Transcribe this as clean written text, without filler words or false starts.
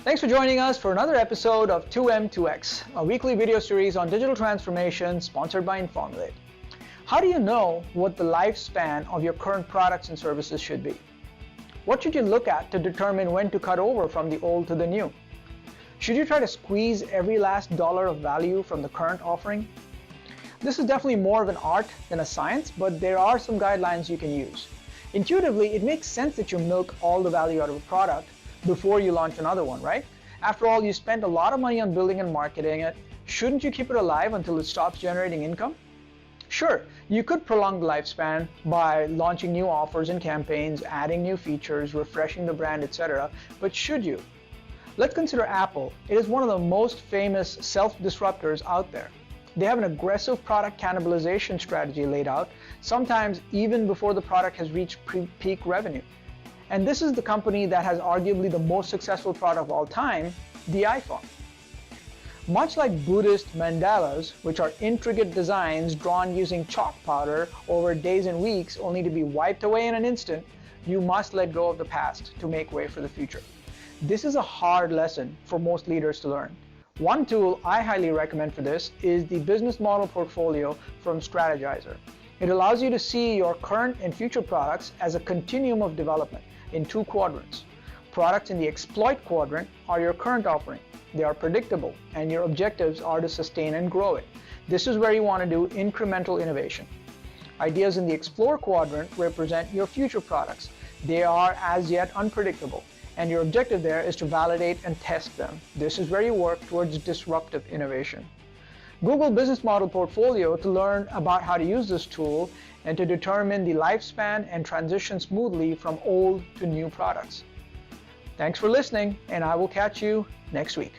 Thanks for joining us for another episode of 2M2X, a weekly video series on digital transformation sponsored by Informulate. How do you know what the lifespan of your current products and services should be? What should you look at to determine when to cut over from the old to the new? Should you try to squeeze every last dollar of value from the current offering? This is definitely more of an art than a science, but there are some guidelines you can use. Intuitively, it makes sense that you milk all the value out of a product before you launch another one, right? After all, you spent a lot of money on building and marketing it. Shouldn't you keep it alive until it stops generating income? Sure, you could prolong the lifespan by launching new offers and campaigns, adding new features, refreshing the brand, etc. But should you? Let's consider Apple. It is one of the most famous self-disruptors out there. They have an aggressive product cannibalization strategy laid out, sometimes even before the product has reached peak revenue. And this is the company that has arguably the most successful product of all time, the iPhone. Much like Buddhist mandalas, which are intricate designs drawn using chalk powder over days and weeks only to be wiped away in an instant, you must let go of the past to make way for the future. This is a hard lesson for most leaders to learn. One tool I highly recommend for this is the business model portfolio from Strategyzer. It allows you to see your current and future products as a continuum of development in two quadrants. Products in the exploit quadrant are your current offering. They are predictable, and your objectives are to sustain and grow it. This is where you want to do incremental innovation. Ideas in the explore quadrant represent your future products. They are as yet unpredictable, and your objective there is to validate and test them. This is where you work towards disruptive innovation. Google Business Model Portfolio to learn about how to use this tool and to determine the lifespan and transition smoothly from old to new products. Thanks for listening, and I will catch you next week.